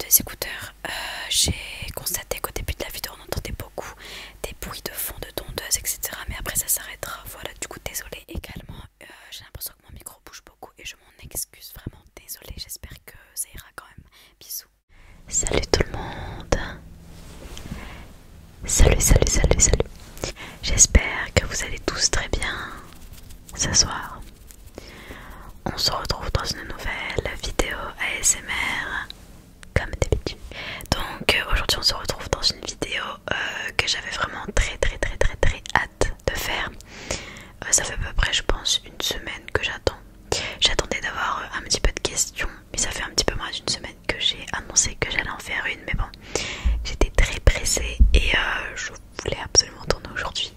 les écouteurs. J'ai constaté qu'au début de la vidéo on entendait beaucoup des bruits de fond de tondeuse, etc. Mais après ça s'arrêtera. Voilà, du coup désolé également. J'ai l'impression que mon micro bouge beaucoup et je m'en excuse vraiment. Désolée, j'espère que ça ira quand même. Bisous. Salut tout le monde. Salut. J'espère que vous allez tous très bien ce soir. On se retrouve dans une nouvelle vidéo ASMR comme d'habitude. Donc aujourd'hui on se retrouve dans une vidéo que j'avais vraiment très hâte de faire. Ça fait à peu près je pense une semaine que j'attends. J'attendais d'avoir un petit peu de questions, mais ça fait un petit peu moins d'une semaine que j'ai annoncé que j'allais en faire une. Mais bon, j'étais très pressée et je voulais absolument tourner aujourd'hui.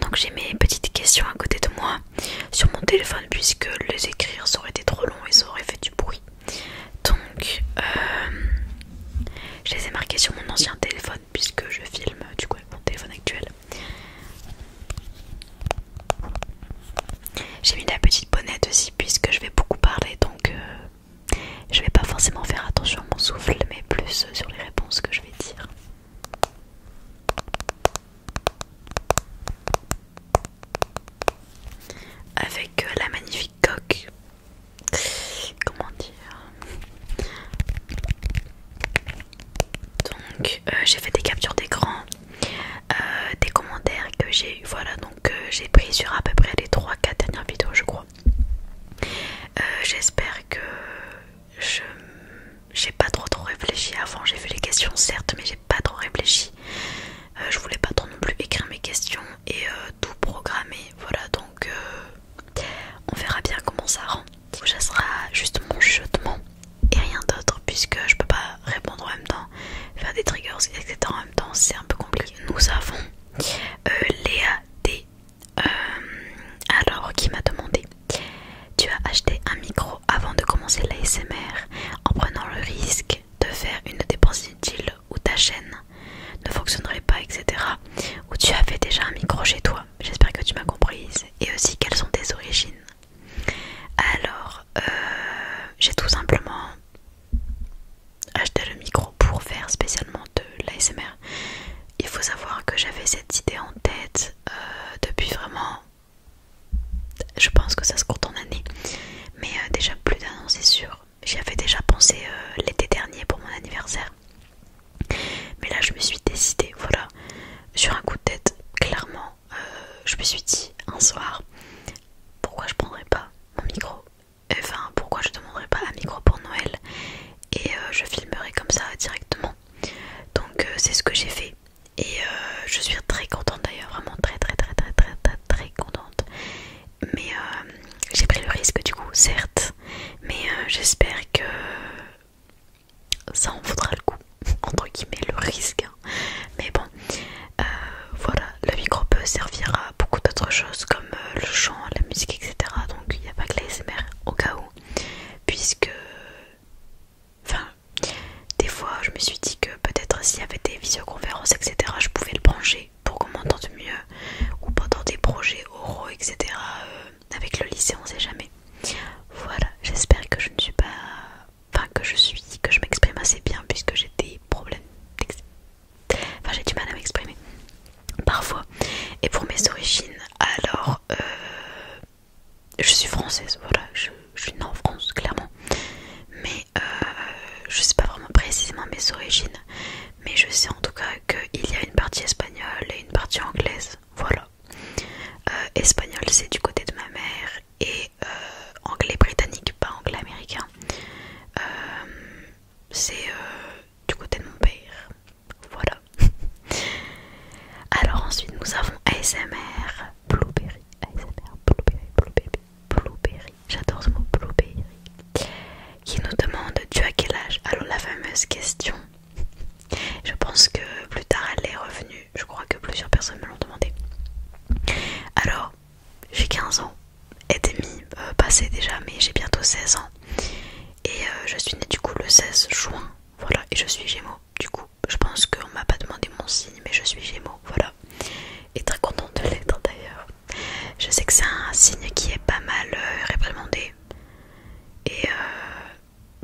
Donc j'ai mes petites questions à côté de moi sur mon téléphone, puisque les écrire ça aurait été trop long et ça aurait fait du bruit. Donc je les ai marquées sur mon ancien téléphone, puisque je filme du coup avec mon téléphone actuel. J'ai mis la petite bonnette aussi puisque je vais beaucoup parler, donc je vais pas forcément faire attention à mon souffle, mais plus sur les réponses que je vais dire. Avec la magnifique coque. Comment dire? Donc j'ai fait des captures d'écran, des commentaires que j'ai eu, voilà, donc j'ai pris sur à peu près les 3-4 dernières vidéos je crois. J'espère que j'ai pas trop réfléchi avant. J'ai vu les questions certes, mais j'ai pas trop réfléchi. Je voulais pas trop non plus écrire mes questions et tout programmer, voilà, donc on verra bien comment ça rend. Ça sera juste mon chuchotement et rien d'autre, puisque je peux pas répondre en même temps, faire des triggers, etc. en même temps, c'est un peu compliqué. Nous avons Léa D alors qui m'a demandé: tu as acheté un micro avant de commencer l'ASMR en prenant le risque de faire une dépense inutile où ta chaîne ne fonctionnerait pas, etc. Ou tu avais déjà un micro chez toi? J'espère que tu m'as comprise. Et aussi, quelles sont tes origines? Alors, j'ai tout simplement acheté le micro pour faire spécialement de l'ASMR. Il faut savoir que j'avais cette idée en tête depuis vraiment, je pense que ça se compte en années, mais déjà plus d'un an c'est sûr. J'y avais déjà pensé l'été dernier pour mon anniversaire, mais là je me suis décidée, voilà, sur un coup de tête, clairement. Je me suis dit un soir, pourquoi je prendrais pas mon micro, enfin pourquoi je demanderais pas un micro pour Noël et je filmerai comme ça directement. Donc c'est ce que j'ai fait et je suis très contente d'ailleurs, vraiment très contente. Mais j'ai pris le risque du coup, certes, mais j'espère que ça en vaudra le coup, entre guillemets, le risque, hein. Mais bon, voilà, le micro peut servir à beaucoup d'autres choses comme le chant, la musique, etc. Donc il n'y a pas que l'ASMR au cas où, puisque, enfin, des fois je me suis dit que peut-être s'il y avait des visioconférences, etc., je pouvais le brancher pour qu'on m'entende mieux, ou pendant des projets oraux, etc. Avec le lycée, on sait jamais. Voilà, j'espère que je ne suis pas, enfin que je m'exprime assez bien, puisque j'ai des problèmes, enfin j'ai du mal à m'exprimer parfois. Et pour mes origines, alors je suis française, voilà, je suis née en France clairement, mais je sais pas vraiment précisément mes origines, mais je sais en tout cas qu'il y a une partie espagnole et une partie anglaise, voilà. Espagnol c'est du côté de ma mère et anglais britannique, pas anglais américain, c'est du côté de mon père, voilà. Alors ensuite nous avons ASMR Blueberry, Blueberry, j'adore ce mot Blueberry, qui nous demande: tu as quel âge? Alors la fameuse question, je pense que plus tard elle est revenue, je crois que plusieurs personnes me l'ont demandé. Alors j'ai 15 ans et demi passé déjà, mais j'ai bientôt 16 ans et je suis née du coup le 16 juin, voilà, et je suis Gémeaux. Du coup je pense qu'on m'a pas demandé mon signe, mais je suis Gémeaux, voilà, et très contente de l'être d'ailleurs. Je sais que c'est un signe qui est pas mal réprimandé et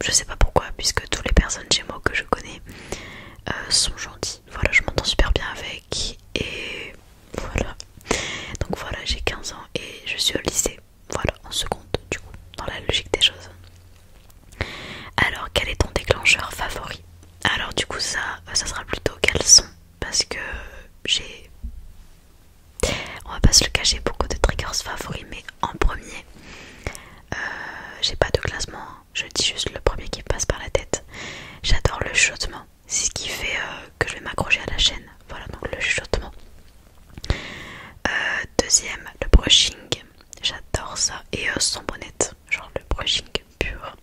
je sais pas pourquoi, puisque toutes les personnes chez moi que je connais sont gentilles. Voilà, je m'entends super bien avec et voilà. Donc voilà, j'ai 15 ans et je suis au lycée. Voilà, en seconde du coup, dans la logique des choses. Alors, quel est ton déclencheur favori? Alors du coup ça sera plutôt caleçon parce que j'ai, on va pas se le cacher, beaucoup de triggers favoris, mais en premier, j'ai pas de classement, hein. Je dis juste le premier qui me passe par la tête. J'adore le chuchotement, c'est ce qui fait que je vais m'accrocher à la chaîne. Voilà, donc le chuchotement. Deuxième, le brushing, j'adore ça, et sans bonnette, genre le brushing pur.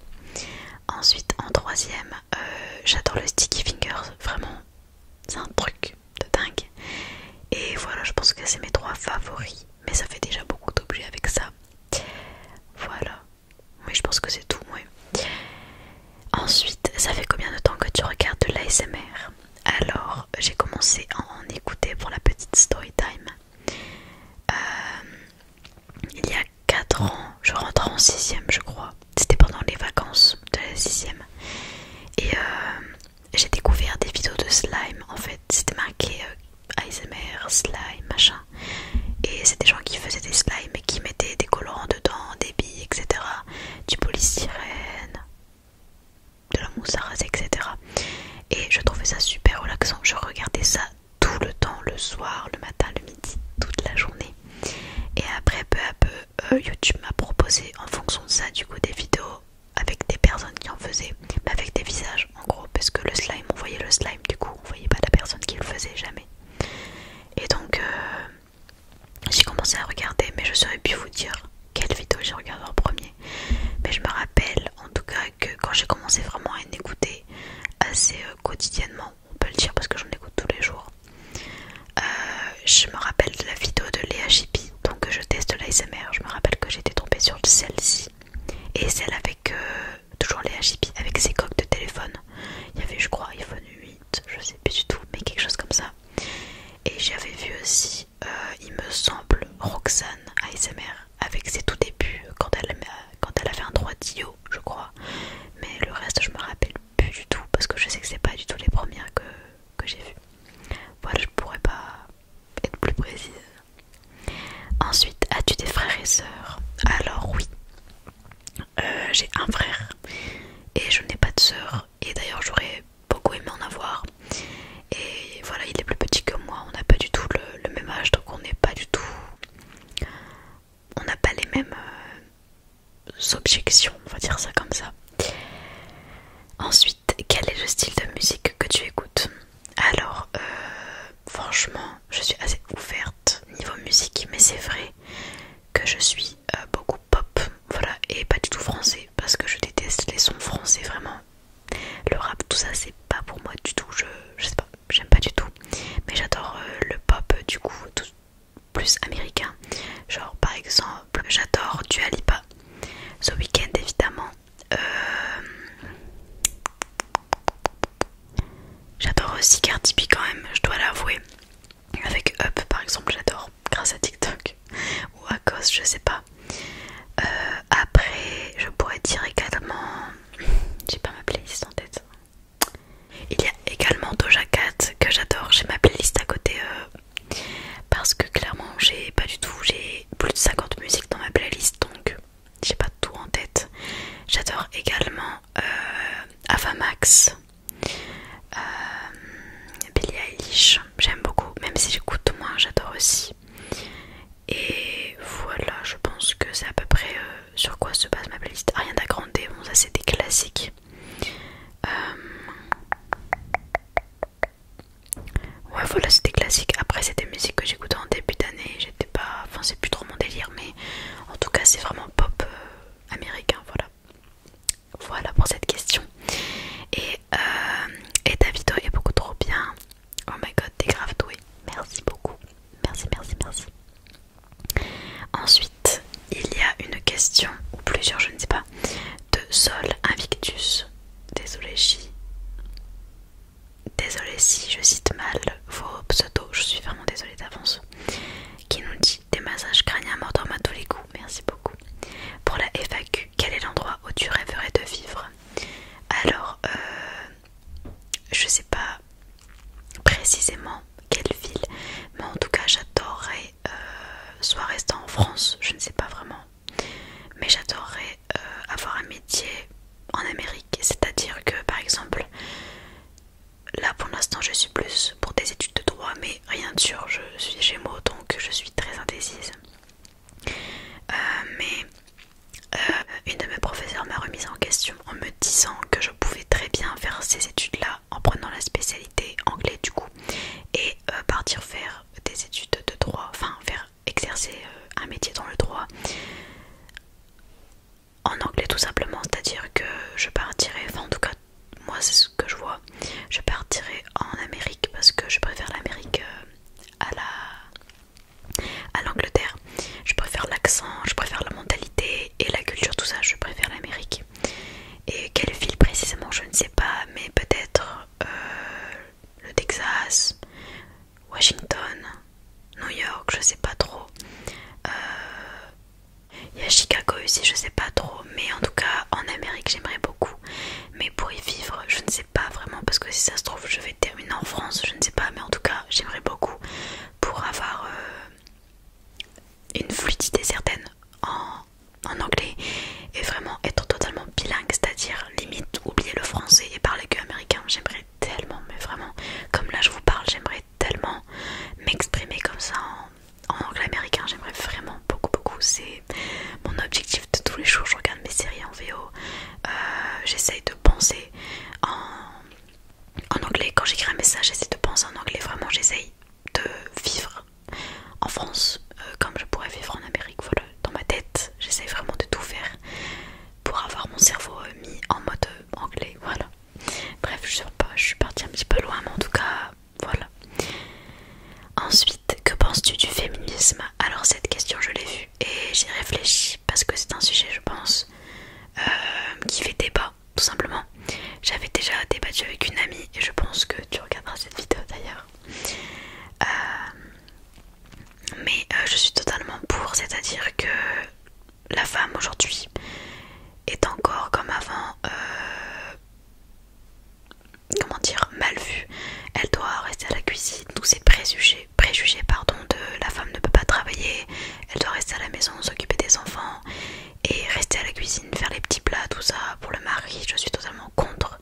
Ensuite, en troisième, j'adore le sticky fingers, vraiment, c'est un truc de dingue. Et voilà, je pense que c'est mes 3 favoris, mais ça fait déjà beaucoup d'objets avec ça. Voilà, oui, je pense que c'est tout, ouais. Ensuite, ça fait combien de temps que tu regardes de l'ASMR? Alors, j'ai commencé à en écouter pour la petite story time. Il y a 4 ans, je rentre en 6ème je crois. C'était pendant les vacances de la 6ème. Et j'ai découvert des vidéos de slime en fait. C'était marqué ASMR, slime, machin. Et c'est des gens qui faisaient des slimes et qui mettaient des colorants dedans, des billes, etc. Du polystyrène, de la mousse à raser, etc. Et je trouvais ça super relaxant. Je regardais ça tout le temps, le soir, le matin, le midi, toute la journée. Et après, peu à peu, YouTube m'a proposé en fonction de ça, du coup, des vidéos avec des personnes qui en faisaient, mais avec des visages en gros, parce que le slime, on voyait le slime, du coup, on voyait pas la personne qui le faisait jamais. Et donc, j'ai commencé à regarder, mais je saurais plus vous dire quelle vidéo j'ai regardé en premier. Mais je me rappelle, en tout cas, que quand j'ai commencé vraiment à en écouter assez quotidiennement, on peut le dire parce que j'en écoute tous les jours. Je me rappelle de la vidéo de Léa Chippy, donc je teste l'ASMR. Je me rappelle que j'étais tombée sur celle-ci et celle avec toujours Léa Chippy avec ses coques de téléphone. Il y avait, je crois, iPhone 8, je sais plus du tout, mais quelque chose comme ça. Et j'avais vu aussi, il me semble, Roxane ASMR avec ses tout débuts quand elle avait un droit d'IO, je crois. Mais le reste, je me rappelle plus du tout parce que je sais que c'est pas du tout les premières que j'ai vues. Voilà, je pourrais pas être plus précise. Ensuite, as-tu des frères et sœurs? Alors oui, j'ai un frère et je n'ai pas de sœur. Et d'ailleurs, j'aurais beaucoup aimé en avoir. Et voilà, il est plus petit que moi. On n'a pas du tout le même âge, donc on n'est pas du tout. On n'a pas les mêmes objections, on va dire ça comme ça. Ensuite, quel est le style de musique que tu écoutes? Alors, franchement, je suis assez ouverte niveau musique, mais c'est vrai que je suis beaucoup pop, voilà, et pas du tout français, parce que je déteste les sons français, vraiment. Le rap, tout ça, c'est pas pour moi du tout, je sais pas, j'aime pas du tout. Mais j'adore le pop, du coup, tout plus américain. Genre, par exemple, j'adore Dua Lipa, The Weeknd évidemment. J'adore aussi Cardi B quand même, je dois l'avouer. Avec Up par exemple, j'adore grâce à TikTok ou à cause, je sais pas. Après, je pourrais dire également, j'ai pas ma playlist en tête. Il y a également Doja Cat que j'adore, j'ai ma playlist à côté parce que clairement j'ai pas du tout, j'ai plus de 50 musiques dans ma playlist donc j'ai pas tout en tête. J'adore également Ava Max, Billie Eilish, j'aime beaucoup, même si j'écoute moins, j'adore aussi. Et voilà, je pense que c'est à peu près sur quoi se base ma playlist. Ariana Grande, bon ça c'est des classiques. Ouais voilà, c'est des classiques. Après c'est des musiques que j'écoutais en début d'année, j'étais pas, enfin c'est plus trop mon délire, mais en tout cas c'est vraiment pop américain, voilà. Voilà pour cette question. Et ta vidéo est beaucoup trop bien. Oh my god, t'es grave douée. Merci beaucoup. Merci, merci, merci. Ensuite, il y a une question, ou plusieurs, je ne sais pas, de Sol Invictus. Désolée si je cite mal vos pseudos, je suis vraiment désolée d'avance. Qui nous dit des massages crâniens m'endorment à tous les coups. Merci beaucoup. Pour la FAQ, quel est l'endroit où tu rêverais de vivre? Alors, partirai en Amérique parce que je préfère l'Amérique à l'Angleterre. Je préfère l'accent, je préfère la mentalité et la culture, tout ça, je préfère l'Amérique. Et quelle ville précisément, je ne sais pas, mais peut-être le Texas, Washington, New York, je sais pas trop. Il y a Chicago aussi, je sais pas trop, mais en tout cas en Amérique j'aimerais beaucoup. Mais pour y vivre, je ne sais pas vraiment, parce que si ça se trouve je vais terminer en France, je ne sais pas, mais en tout cas j'aimerais beaucoup pour avoir une fluidité certaine en anglais et vraiment être totalement bilingue, c'est-à-dire limite oublier le français et parler que américain. J'aimerais tellement, mais vraiment, comme là je vous parle, j'aimerais tellement m'exprimer comme ça en anglais américain. J'aimerais vraiment beaucoup, c'est mon objectif de tous les jours. Je regarde mes séries en VO, j'essaye de penser en anglais. Quand j'écris un message, j'essaie de penser en anglais. Vraiment, j'essaye de vivre en France comme je pourrais vivre en Amérique. Voilà, dans ma tête, j'essaye vraiment de tout faire pour avoir mon cerveau mis en mode anglais. Voilà. Bref, je sais pas, je suis partie un petit peu loin, mais en tout cas, voilà. Ensuite, que penses-tu du féminisme? Alors cette question je l'ai vue et j'y réfléchis parce que c'est un sujet, je pense, qui fait débat, tout simplement. J'avais déjà débattu avec une amie et je pense que tu regarderas cette vidéo d'ailleurs. Mais je suis totalement pour, c'est-à-dire que la femme aujourd'hui est encore comme avant, comment dire, mal vue. Elle doit rester à la cuisine, tous ces préjugés de la femme ne peut pas travailler, elle doit rester à la maison, s'occuper des enfants et rester à la cuisine, faire les petits plats, tout ça pour le mari. Je suis totalement contre.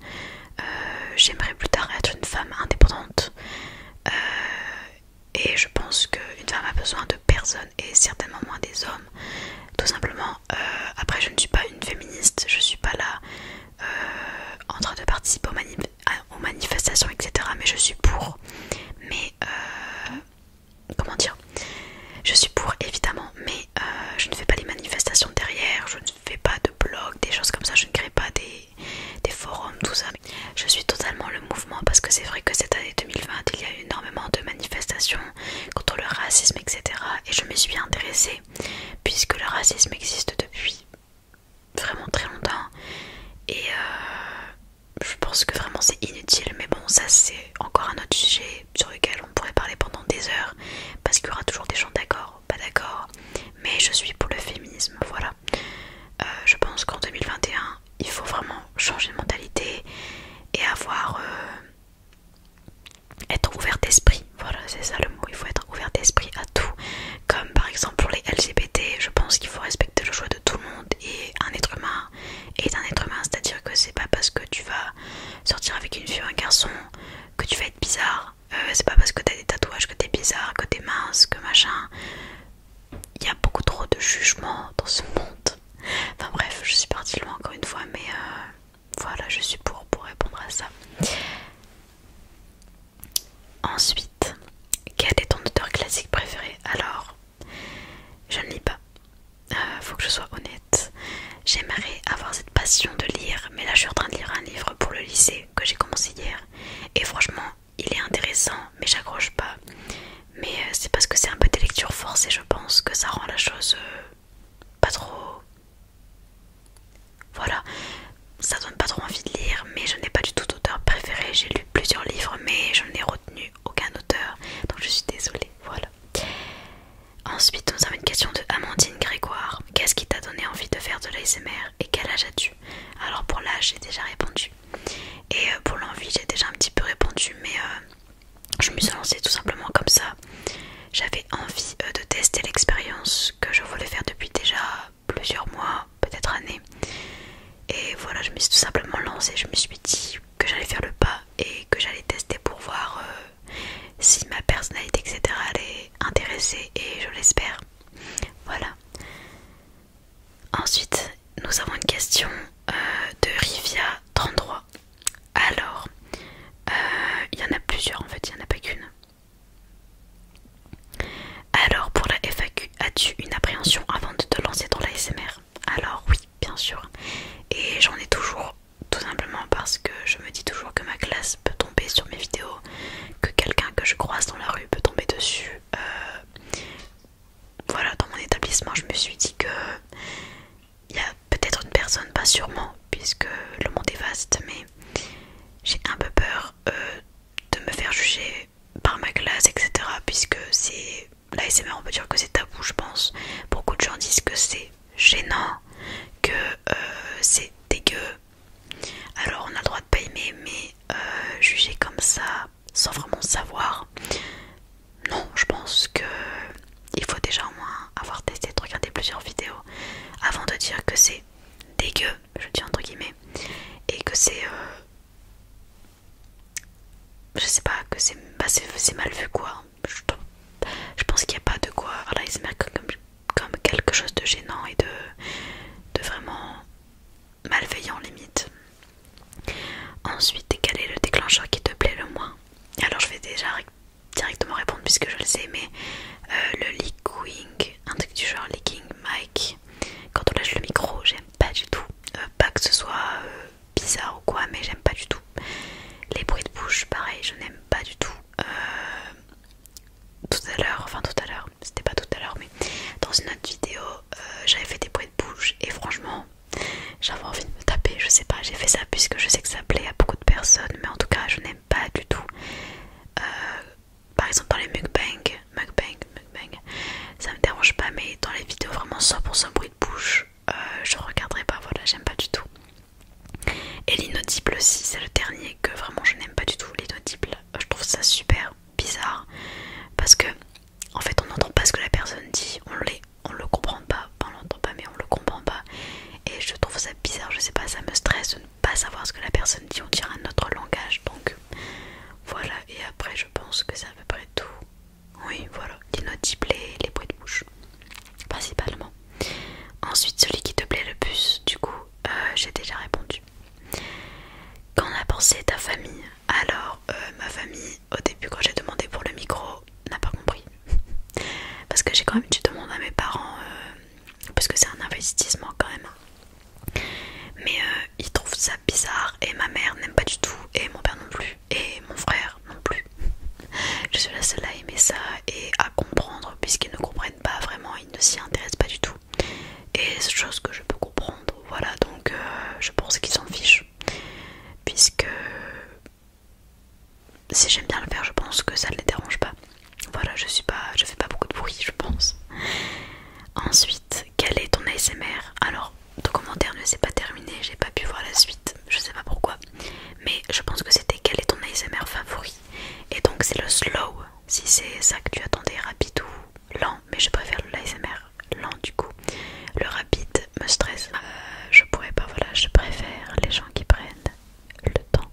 J'aimerais plus tard être une femme indépendante et je pense qu'une femme a besoin de personne et certainement moins des hommes, tout simplement. Après, je ne suis pas une féministe, je suis pas là en train de participer aux manifestations, etc. Mais je suis pour. Mais comment dire, je suis pour évidemment, mais je ne fais pas les manifestations derrière, je ne fais pas de blog, des choses comme ça, je ne crée pas des forums, tout ça. Je suis totalement le mouvement parce que c'est vrai que cette année 2020 il y a eu énormément de manifestations contre le racisme, etc. Et je me suis intéressée puisque le racisme existe depuis vraiment très longtemps et je pense que vraiment c'est inutile, mais bon, ça c'est encore un autre sujet sur lequel on pourrait parler pendant des heures parce qu'il y aura toujours des gens d'accord, pas d'accord, mais je suis pour le féminisme, voilà. Je pense qu'en 2021 il faut vraiment changer de mentalité et être ouvert d'esprit, voilà, c'est ça le mot, il faut être ouvert d'esprit à tout, comme par exemple pour les LGBT, je pense qu'il faut respecter le choix de tout le monde et un être humain est un être humain, c'est-à-dire que c'est pas parce que tu vas sortir avec une fille ou un garçon que tu vas être bizarre, c'est pas parce que t'as des tatouages que t'es bizarre, que t'es mince, que machin. Il y a beaucoup trop de jugements dans ce monde. Enfin bref, je suis partie loin encore une fois, mais voilà, je suis pour répondre à ça. Ensuite, quel est ton auteur classique préféré? Alors, je ne lis pas. Faut que je sois honnête. J'aimerais avoir cette passion de lire, mais là je suis en train de lire un livre pour le lycée que j'ai commencé hier. Et franchement, il est intéressant, mais j'accroche pas. Mais c'est parce que c'est un peu des lectures forcées, je pense, que ça rend la chose pas trop... Voilà, ça donne pas trop envie de lire, mais je n'ai pas du tout d'auteur préféré. J'ai lu plusieurs livres, mais je n'ai retenu aucun auteur, donc je suis désolée, voilà. Ensuite, nous avons une question de Amandine Grégoire. Qu'est-ce qui t'a donné envie de faire de l'ASMR et quel âge as-tu? Alors pour l'âge, j'ai déjà répondu. Et pour l'envie, j'ai déjà un petit peu répondu, mais je me suis lancée tout simplement comme ça. J'avais envie de tester l'expérience que je voulais faire depuis déjà plusieurs mois, peut-être années. Et voilà, je me suis tout simplement lancée. Je me suis dit que j'allais faire le pas et que j'allais tester pour voir si ma personnalité, etc. allait intéresser, et je l'espère. Voilà. Ensuite, nous avons une question de Rivia33. Alors, il y en a plusieurs en fait, il n'y en a pas qu'une. Alors, j'ai un peu peur de me faire juger par ma classe, etc. Puisque c'est l'ASMR, on peut dire que c'est tabou, je pense. Beaucoup de gens disent que c'est gênant, que c'est dégueu. Alors on a le droit de pas aimer, mais juger comme ça sans vraiment savoir, non, je pense que il faut déjà au moins avoir testé de regarder plusieurs vidéos avant de dire que c'est dégueu, je dis entre guillemets, et que c'est je sais pas, que c'est mal vu quoi. Je pense qu'il n'y a pas de quoi voir l'ASMR comme quelque chose de gênant et de vraiment malveillant limite. Ensuite, quel est le déclencheur qui te plaît le moins? Alors je vais déjà directement répondre puisque je le sais, mais le leaking, un truc du genre leaking mic, quand on lâche le micro, j'aime pas du tout. Pas que ce soit bizarre ou quoi, mais j'aime pas du tout. Les bruits de bouche, pareil, je n'aime pas du tout. Tout à l'heure, c'était pas tout à l'heure, mais dans une autre vidéo, j'avais fait des bruits de bouche et franchement, j'avais envie de me taper, je sais pas, j'ai fait ça puisque je sais que ça plaît à beaucoup de personnes, mais en tout cas, je n'aime pas du tout. Par exemple, dans les mukbang, ça me dérange pas, mais dans les vidéos vraiment 100% bruit de bouche, je regarderai pas, voilà, j'aime pas du tout. Et l'inaudible aussi, c'est le dernier que vraiment je n'aime pas du tout. L'inaudible, je trouve ça super bizarre parce que en fait on n'entend pas ce que la personne dit, on le comprend pas, enfin, on l'entend pas mais on le comprend pas, et je trouve ça bizarre, je sais pas, ça me stresse de ne pas savoir ce que la personne dit, on dirait un autre langage, donc voilà. Et après je pense que c'est à peu près tout. Oui voilà, l'inaudible et les bruits de bouche principalement. Ensuite, celui qui te plaît le plus, du coup j'ai déjà répondu. Qu'en a pensé ta famille? Alors, ma famille, au début, quand j'ai demandé pour le micro, n'a pas compris. Parce que j'ai quand même dû demander à mes parents, parce que c'est un investissement quand même. Mais ils trouvent ça bizarre, et ma mère n'aime pas du tout, et mon père non plus, et mon frère non plus. Je suis la seule à aimer ça et à comprendre, puisqu'ils ne comprennent pas vraiment, ils ne s'y intéressent pas du tout. Et c'est chose que je peux comprendre, voilà, donc je pense qu'ils s'en fichent. Puisque si j'aime bien le faire, je pense que ça ne les dérange pas. Voilà, je fais pas beaucoup de bruit, je pense. Ensuite, quel est ton ASMR? Alors, ton commentaire ne s'est pas terminé, j'ai pas pu voir la suite, je sais pas pourquoi. Mais je pense que c'était quel est ton ASMR favori? Et donc c'est le slow, si c'est ça que tu attendais, rapide ou lent. Mais je préfère l'ASMR lent du coup. Le rapide me stresse. Je pourrais pas, voilà, je préfère les gens qui prennent le temps.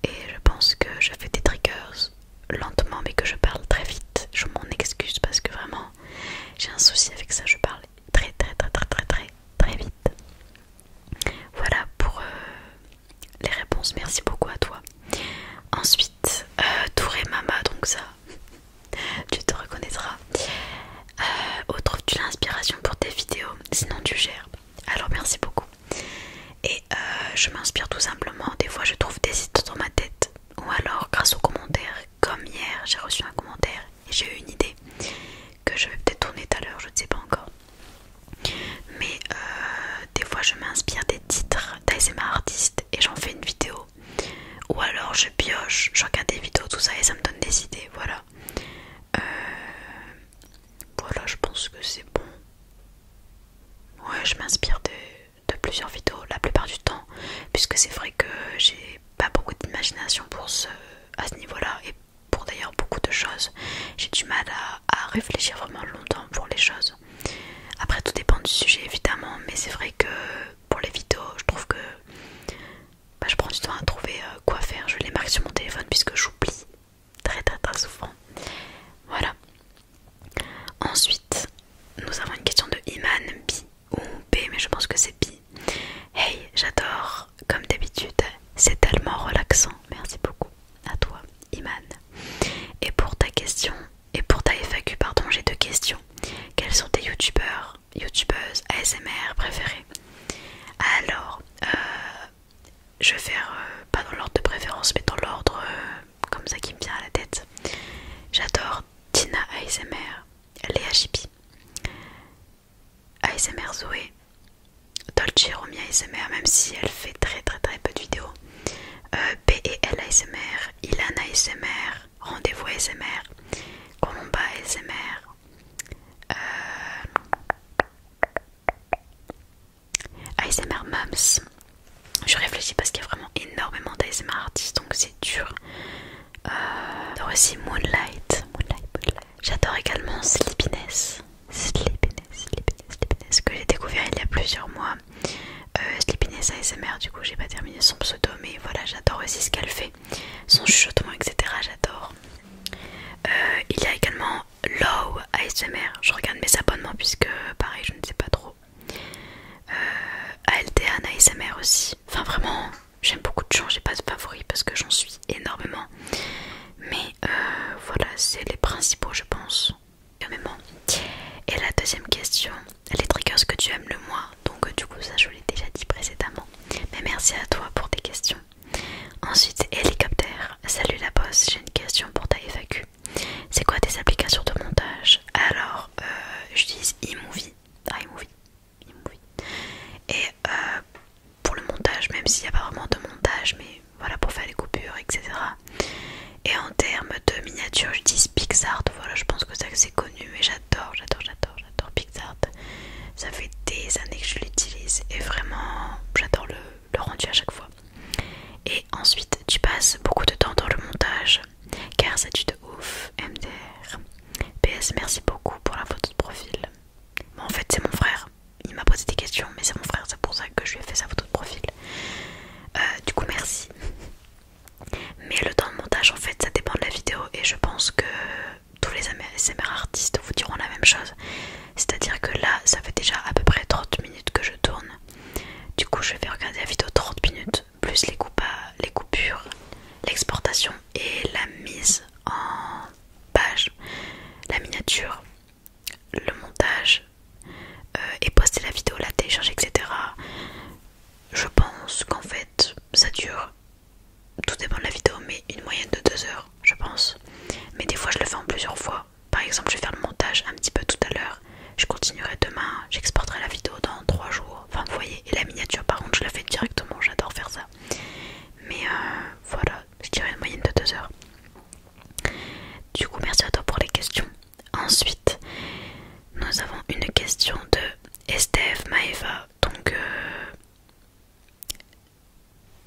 Et je pense que je fais des triggers lentement mais que je parle très vite. Je m'en excuse parce que vraiment j'ai un souci avec ça, je parle très vite. Voilà pour les réponses, merci beaucoup à toi. Ensuite, Touré Mama, donc ça tu te reconnaîtras. Où trouves-tu l'inspiration pour tes vidéos? Sinon tu gères. Alors merci beaucoup. Et je m'inspire tout simplement. Des fois je trouve des idées dans ma tête, ou alors grâce aux commentaires. Comme hier j'ai reçu un commentaire et j'ai eu une idée que je vais peut-être tourner tout à l'heure, je ne sais pas encore. Mais des fois je m'inspire des titres d'ASMR artistes et j'en fais une vidéo. Ou alors je pioche, je regarde des vidéos, tout ça, et ça me donne des idées, voilà. Voilà, je pense que c'est bon. Ouais, je m'inspire de plusieurs vidéos la plupart du temps, puisque c'est vrai que j'ai pas beaucoup d'imagination à ce niveau-là, et pour d'ailleurs beaucoup de choses. J'ai du mal à réfléchir vraiment longtemps pour les choses. Après, tout dépend du sujet évidemment, mais c'est vrai que pour les vidéos, je trouve que je prends du temps à trouver quoi faire. Je les marque sur mon téléphone puisque j'oublie très souvent. Voilà. Ensuite, nous avons une question de Iman B ou B, mais je pense que c'est B. Hey, j'adore, comme d'habitude, c'est tellement relaxant. Merci beaucoup à toi, Iman. Et pour ta question, et pour ta FAQ, pardon, j'ai deux questions. Quels sont tes youtubeuses ASMR préférés? Alors, je vais faire pas dans l'ordre de préférence, mais dans l'ordre comme ASMR artiste, donc c'est dur. J'adore aussi Moonlight. J'adore également Sleepiness, que j'ai découvert il y a plusieurs mois. Sleepiness ASMR, du coup j'ai pas terminé son pseudo, mais voilà, j'adore aussi ce qu'elle fait, son chuchotement, etc. J'adore. Il y a également Low ASMR, je regarde mes abonnements puisque pareil je ne sais pas trop. Aldean ASMR aussi, enfin vraiment j'aime beaucoup de gens, j'ai pas de favoris parce que j'en suis énormément. Mais voilà, c'est les principaux je pense. Et la deuxième question, les triggers que tu aimes le moins. Donc du coup ça je l'ai déjà dit précédemment. Mais merci à toi pour tes questions. Ensuite hélicoptère. Salut la boss, j'ai une question pour ta FAQ. C'est quoi tes applications de montage? Alors j'utilise iMovie. Et pour le montage, même s'il n'y a pas vraiment de montage, mais voilà, pour faire les coupures, etc. Et en termes de miniatures, j'utilise PixArt. Voilà, je pense que ça c'est connu, mais j'adore PixArt. Ça fait des années que je l'utilise et vraiment j'adore le rendu à chaque fois. Et ensuite tu passes beaucoup de temps dans le montage car ça tue de ouf. MDR. PS, merci beaucoup pour la photo de profil. Bon, en fait c'est mon frère, il m'a posé des questions, mais c'est mon frère, c'est pour ça que je lui ai fait sa photo de profil. Du coup merci. Mais le temps de montage en fait ça dépend de la vidéo et je pense que tous les ASMR artistes vous diront la même chose. C'est-à-dire que là ça fait déjà à peu près 30 minutes que je tourne. Du coup je vais regarder la vidéo 30 minutes plus les coupures, l'exportation et la mise en page, la miniature, le montage et poster la vidéo, la télécharger, etc. Je pense qu'en fait ça dure, tout dépend de la vidéo, mais une moyenne de 2 heures je pense. Mais des fois je le fais en plusieurs fois. Par exemple je vais faire le montage un petit peu tout à l'heure, je continuerai demain, j'exporterai la vidéo dans 3 jours. Enfin vous voyez, et la miniature par contre je la fais directement, j'adore faire ça. Mais voilà, je dirais une moyenne de 2 heures. Du coup merci à toi pour les questions. Ensuite nous avons une question de Estève Maeva. Donc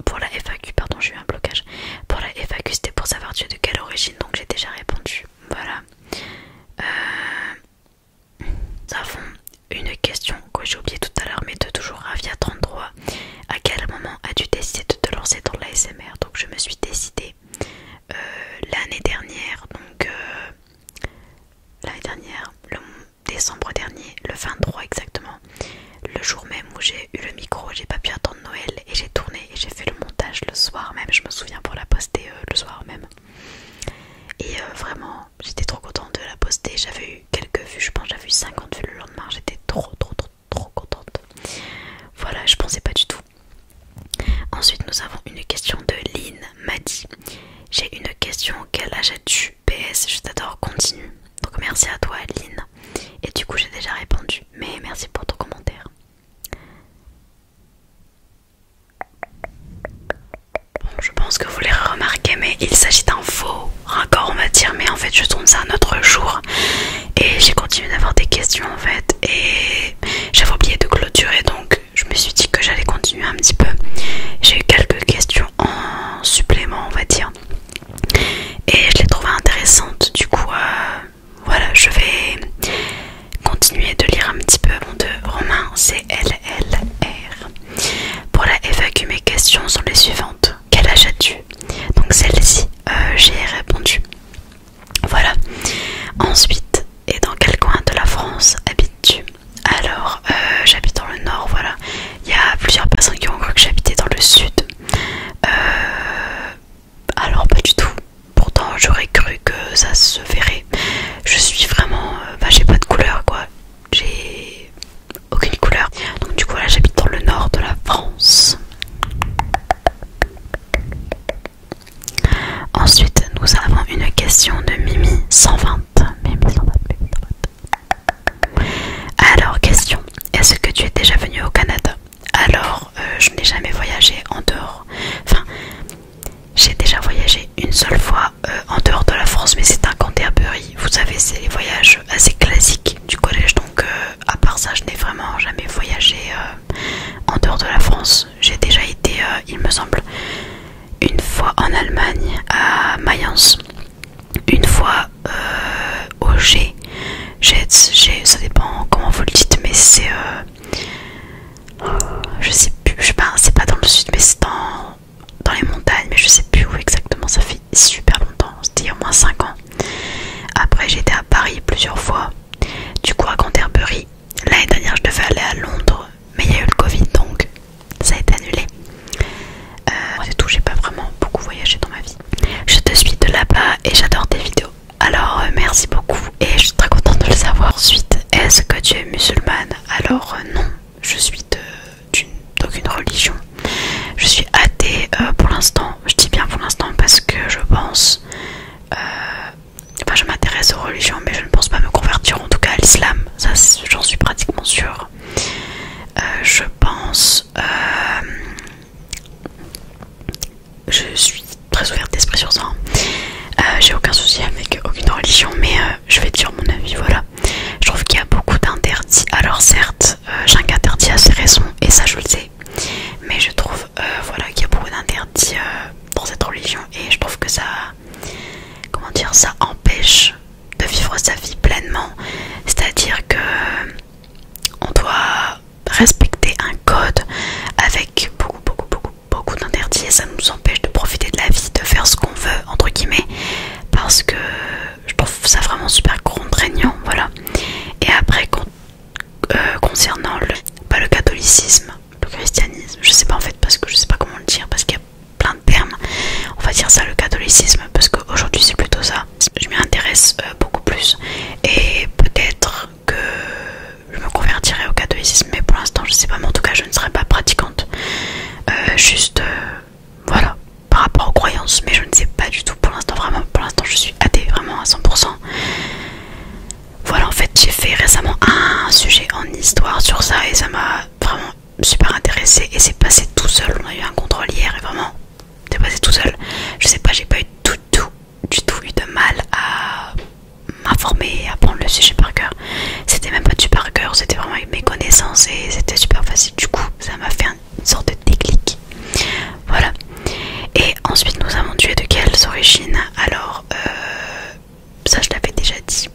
pour la FAQ, pardon, j'ai eu un blocage. Pour la FAQ, c'était pour savoir tu es de quelle origine, donc j'ai déjà répondu. Voilà. Nous avons une question que j'ai oubliée tout à l'heure, mais de toujours Ravia33. À quel moment as-tu décidé de te lancer dans l'ASMR? Donc je me suis décidée l'année dernière, donc l'année dernière, le décembre dernier, le 23 exactement. Le jour même où j'ai eu le micro, j'ai pas pu attendre Noël et j'ai tourné et j'ai fait le montage le soir même. Je me souviens pour la poster le soir même. Et vraiment, j'étais trop contente de la poster. J'avais eu quelques vues, je pense j'avais eu 50 vues le lendemain. J'étais trop contente. Voilà, je pensais pas du tout. Ensuite, nous avons une question de Lynn Madi. J'ai une question, quel âge as-tu? PS, je t'adore, continue. Donc merci à toi Lynn. Et du coup j'ai déjà répondu, mais merci pour ton commentaire. Bon, je pense que vous l'avez remarqué, mais il s'agit d'un faux raccord on va dire, mais en fait je tourne ça un autre jour. Et j'ai continué d'avoir des questions en fait, et j'avais oublié de clôturer, donc je me suis dit que j'allais continuer un petit peu. J'ai eu quelques questions en supplément on va dire, et je les trouvais intéressantes, du coup voilà, je vais continuer de lire un petit peu de Romain CLLR. Pour la FAQ, mes questions sont les suivantes. Quel âge as-tu? Donc celle-ci, j'ai répondu. Voilà. Ensuite, et dans quel coin de la France habites-tu? Alors, j'habite dans le nord, voilà. Il y a plusieurs personnes qui ont cru que j'habitais dans le sud. Alors pas du tout. Pourtant j'aurais cru que ça se verrait. Je suis vraiment... j'ai pas de couleur quoi. J'ai aucune couleur. Donc du coup là j'habite dans le nord de la France. Ensuite nous avons une question de Mimi 120. Alors question, est-ce que tu es déjà venu au Canada? Alors je n'ai jamais voyagé en dehors. Enfin, j'ai déjà voyagé une seule fois en dehors de la France, mais c'est un Canterbury. Vous savez, c'est les voyages assez classiques du collège. Donc à part ça, je n'ai vraiment jamais voyagé en dehors de la France. J'ai déjà été, il me semble, une fois en Allemagne, à Mayence, une fois au ça dépend comment vous le dites, mais c'est je sais plus, c'est pas dans le sud, mais c'est dans les montagnes, mais je sais plus où exactement. Ça fait super longtemps, c'était il y a au moins 5 ans. Après j'ai été à Paris plusieurs fois, du coup à Canterbury. L'année dernière je devais aller à Londres, mais il y a eu le Covid, donc ça a été annulé. C'est tout, j'ai pas vraiment beaucoup voyagé dans ma vie. Je te suis de là-bas et j'adore tes vidéos. Alors merci beaucoup et je suis très contente de le savoir. Ensuite, est-ce que tu es musulmane? Alors non, je suis d'aucune religion. Je suis athée pour l'instant. Je dis bien pour l'instant parce que je pense... je m'intéresse aux religions, mais je ne pense pas me convertir, en tout cas à l'islam. Ça, j'en suis pratiquement sûre. Je pense... je suis très ouverte d'esprit sur ça. J'ai aucun souci avec aucune religion, mais je vais te dire mon avis, voilà. Je trouve qu'il y a beaucoup d'interdits. Alors certes, chaque interdit a ses raisons, et ça je le sais. Mais je trouve voilà, qu'il y a beaucoup d'interdits dans cette religion, et je trouve que ça... Comment dire, ça empêche de vivre sa vie pleinement. C'est-à-dire que on doit respecter un code avec beaucoup d'interdits, et ça nous empêche de profiter de la vie, de faire ce qu'on veut, entre guillemets, parce que je trouve ça vraiment super contraignant, voilà. Et après, concernant le catholicisme, le christianisme, je sais pas en fait, parce que je sais pas comment le dire, parce qu'il y a plein de termes. On va dire ça, le catholicisme, parce qu'aujourd'hui c'est plutôt ça. Je m'y intéresse beaucoup plus, et peut-être que je me convertirai au catholicisme, mais pour l'instant je sais pas, mais en tout cas je ne serai pas pratiquante. Juste voilà, par rapport aux croyances, mais je ne sais pas du tout pour l'instant, vraiment. Pour l'instant je suis athée vraiment à 100%. Voilà, en fait j'ai fait récemment un sujet en histoire sur ça, et ça m'a vraiment super intéressée, et c'est passé tout seul. On a eu un contrôle hier et vraiment c'est passé tout seul. Je sais pas, j'ai pas eu du tout eu de mal à m'informer et à prendre le sujet par cœur. C'était même pas du par cœur, c'était vraiment avec mes connaissances, et c'était super facile. Du coup ça m'a fait une sorte de déclic, voilà. Et ensuite nous avons Dieu de quelles origines? Alors ça je l'avais déjà dit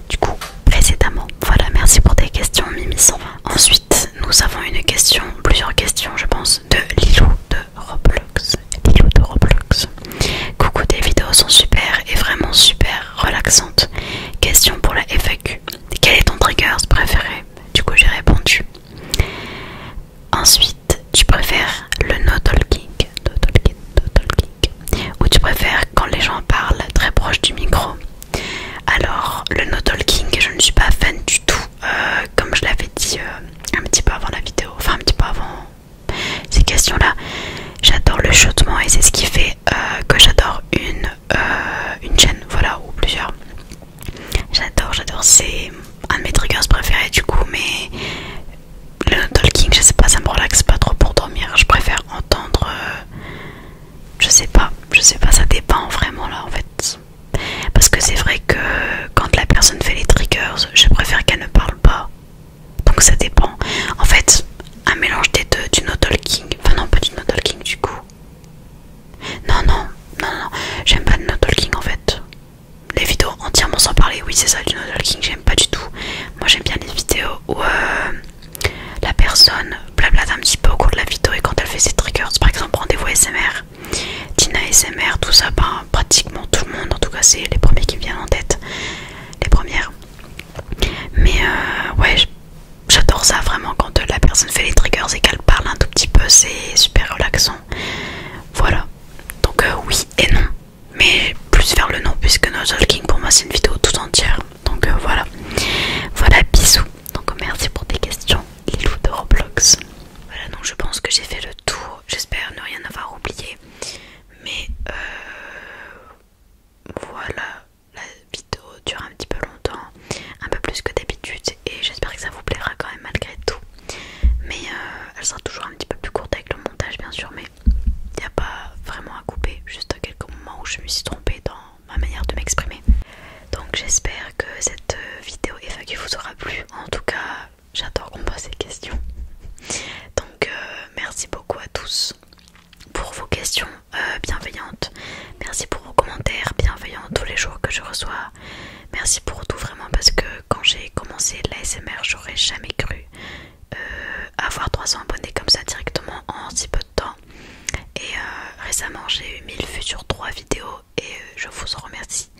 du coup précédemment. Voilà, merci pour tes questions Mimi 120. Ensuite nous avons plusieurs questions je pense, de Lilou de Roblox. Coucou, tes vidéos sont super et vraiment super relaxantes. Question pour la FAQ. Quel est ton trigger préféré? Du coup j'ai répondu. Ensuite, tu préfères le no talking, ou tu préfères quand les gens parlent très proche du micro? Alors le no talking, je ne suis pas fan du tout, comme je l'avais dit un petit peu avant la vidéo, enfin un petit peu avant ces questions là. J'adore le chuchotement, et c'est ce qui fait que j'adore une chaîne, voilà, ou plusieurs. J'adore, c'est un de mes triggers préférés du coup, mais le no talking, je sais pas, ça me relaxe pas trop pour dormir. Je préfère entendre, je sais pas, ça dépend vraiment là en fait. Parce que c'est vrai que quand la personne fait les triggers, je préfère qu'elle ne parle pas. Donc ça dépend. En fait, un mélange des deux, du no talking, enfin non, pas du no talking du coup. Non, j'aime pas le no talking en fait. Les vidéos entièrement sans parler, oui c'est ça, du no talking, j'aime pas du tout. Moi j'aime bien les vidéos où la personne blablate un petit peu au cours de la vidéo, et quand elle fait ses triggers, par exemple Rendez-vous ASMR, Tina ASMR, tout ça, pratiquement tout le monde, en tout cas c'est les premiers qui me viennent en tête, les premières. Mais ouais, j'adore ça vraiment, quand la personne fait les triggers et qu'elle parle un tout petit peu, c'est super relaxant. Voilà, donc oui et non, mais plus vers le non, puisque no talking pour moi c'est une vidéo tout entière. Donc voilà, bisous. Donc merci pour tes questions Lilou de Roblox. Voilà, donc je pense que j'ai fait le tour, j'espère ne rien avoir oublié, mais voilà, la vidéo dure un petit peu longtemps, un peu plus que d'habitude, et j'espère que ça vous plaira quand même malgré tout, mais elle sera toujours un petit peu plus courte avec le montage. bienveillantes. Merci pour vos commentaires bienveillants tous les jours que je reçois. Merci pour tout vraiment, parce que quand j'ai commencé l'ASMR, j'aurais jamais cru avoir 300 abonnés comme ça directement en si peu de temps. Et récemment j'ai eu 1000 vues sur 3 vidéos et je vous en remercie.